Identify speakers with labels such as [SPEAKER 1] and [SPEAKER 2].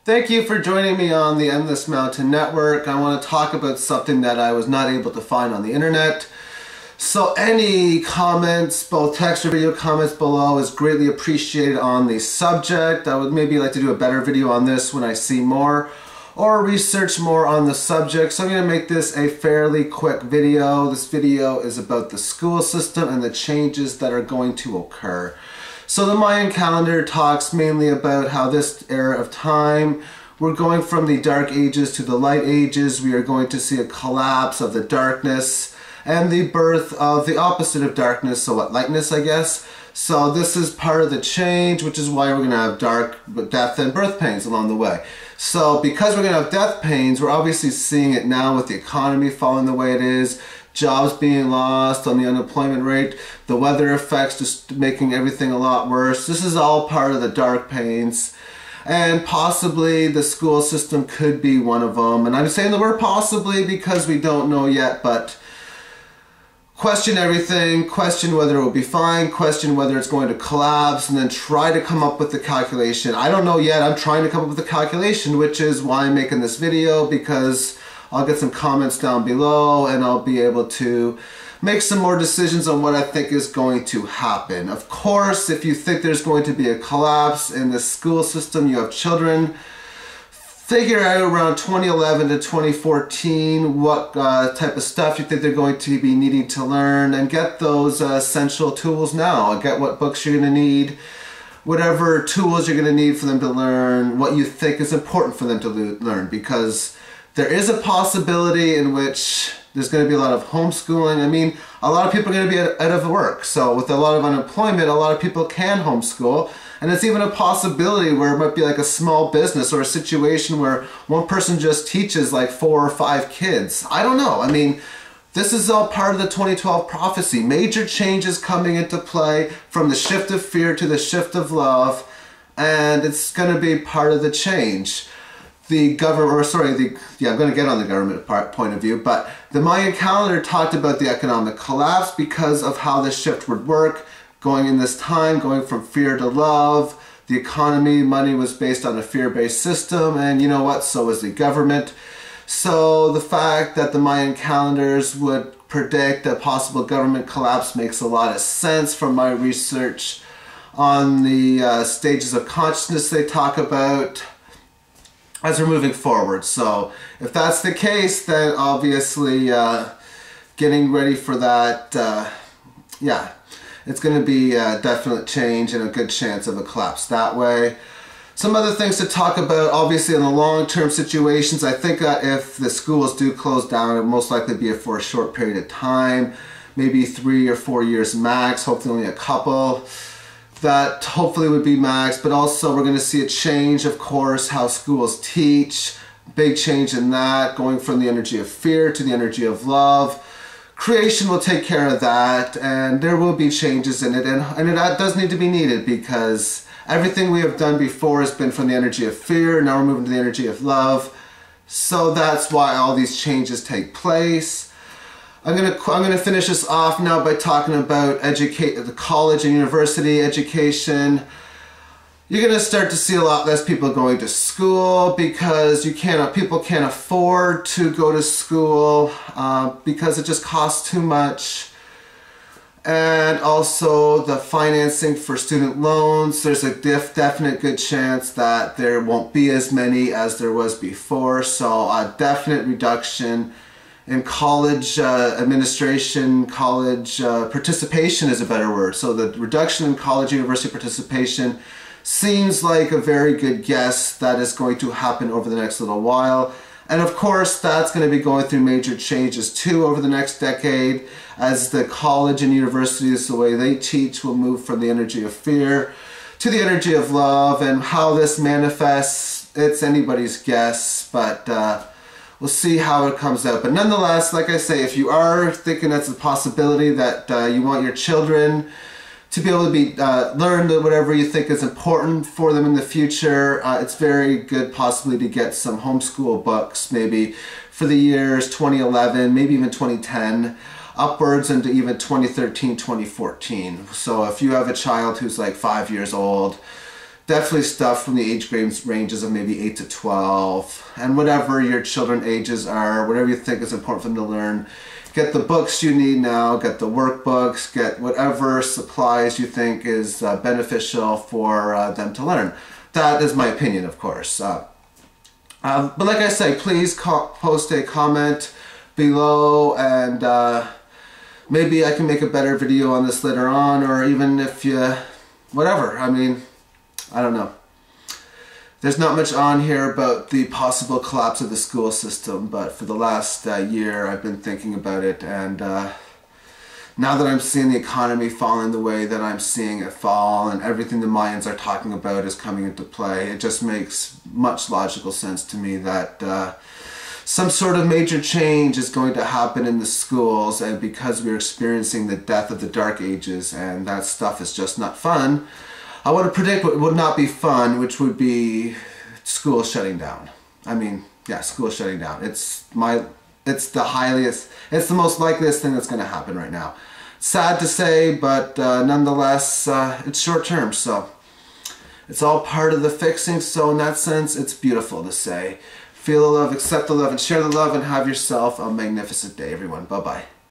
[SPEAKER 1] Thank you for joining me on the Endless Mountain Network. I want to talk about something that I was not able to find on the internet. So any comments, both text or video comments below, is greatly appreciated on the subject. I would maybe like to do a better video on this when I see more or research more on the subject. So I'm going to make this a fairly quick video. This video is about the school system and the changes that are going to occur. So the Mayan calendar talks mainly about how this era of time, we're going from the dark ages to the light ages. We are going to see a collapse of the darkness and the birth of the opposite of darkness, so what, lightness, I guess. So this is part of the change, which is why we're going to have death and birth pains along the way. So because we're going to have death pains, we're obviously seeing it now with the economy falling the way it is, jobs being lost on the unemployment rate, the weather effects just making everything a lot worse. This is all part of the dark pains. And possibly the school system could be one of them. And I'm saying the word possibly because we don't know yet, but question everything, question whether it will be fine, question whether it's going to collapse, and then try to come up with the calculation. I don't know yet. I'm trying to come up with the calculation, which is why I'm making this video, because I'll get some comments down below and I'll be able to make some more decisions on what I think is going to happen. Of course, if you think there's going to be a collapse in the school system, you have children, figure out around 2011 to 2014 what type of stuff you think they're going to be needing to learn, and get those essential tools now. Get what books you're going to need, whatever tools you're going to need for them to learn, what you think is important for them to learn, because there is a possibility in which there's going to be a lot of homeschooling. I mean, a lot of people are going to be out of work. So with a lot of unemployment, a lot of people can homeschool. And it's even a possibility where it might be like a small business or a situation where one person just teaches like 4 or 5 kids. I don't know. I mean, this is all part of the 2012 prophecy. Major changes coming into play from the shift of fear to the shift of love. And it's going to be part of the change. The government, or sorry, I'm going to get on the government point of view, but the Mayan calendar talked about the economic collapse because of how this shift would work, going in this time, going from fear to love. The economy, money was based on a fear-based system, and you know what, so was the government. So the fact that the Mayan calendars would predict a possible government collapse makes a lot of sense from my research on the stages of consciousness they talk about as we're moving forward. So if that's the case, then obviously getting ready for that, yeah, it's going to be a definite change and a good chance of a collapse that way. Some other things to talk about, obviously in the long-term situations, I think that if the schools do close down, it will most likely be for a short period of time, maybe 3 or 4 years max, hopefully only a couple. That hopefully would be max, but also we're going to see a change, of course, how schools teach. Big change in that, going from the energy of fear to the energy of love. Creation will take care of that, and there will be changes in it, and that does need to be needed, because everything we have done before has been from the energy of fear. Now we're moving to the energy of love. So that's why all these changes take place. I'm gonna finish this off now by talking about the college and university education. You're gonna start to see a lot less people going to school because people can't afford to go to school because it just costs too much. And also the financing for student loans, there's a definite good chance that there won't be as many as there was before. So a definite reduction in college administration, college participation is a better word. So the reduction in college university participation seems like a very good guess that is going to happen over the next little while. And of course, that's going to be going through major changes too over the next decade, as the college and universities, the way they teach, will move from the energy of fear to the energy of love. And how this manifests, it's anybody's guess, but we'll see how it comes out. But nonetheless, like I say, if you are thinking that's a possibility that you want your children to be able to be learn whatever you think is important for them in the future, it's very good possibly to get some homeschool books, maybe for the years 2011, maybe even 2010, upwards into even 2013, 2014. So if you have a child who's like 5 years old, definitely stuff from the age ranges of maybe 8 to 12, and whatever your children ages are, whatever you think is important for them to learn. Get the books you need now, get the workbooks, get whatever supplies you think is beneficial for them to learn. That is my opinion, of course. But like I say, please post a comment below, and maybe I can make a better video on this later on, or even if you, whatever. I mean, I don't know. There's not much on here about the possible collapse of the school system, but for the last year I've been thinking about it, and now that I'm seeing the economy falling the way that I'm seeing it fall, and everything the Mayans are talking about is coming into play, it just makes much logical sense to me that some sort of major change is going to happen in the schools, and because we're experiencing the death of the Dark Ages, and that stuff is just not fun, I want to predict what would not be fun, which would be school shutting down. I mean, yeah, school shutting down. It's the most likeliest thing that's going to happen right now. Sad to say, but nonetheless, it's short term, so it's all part of the fixing. So in that sense, it's beautiful to say, feel the love, accept the love, and share the love, and have yourself a magnificent day, everyone. Bye-bye.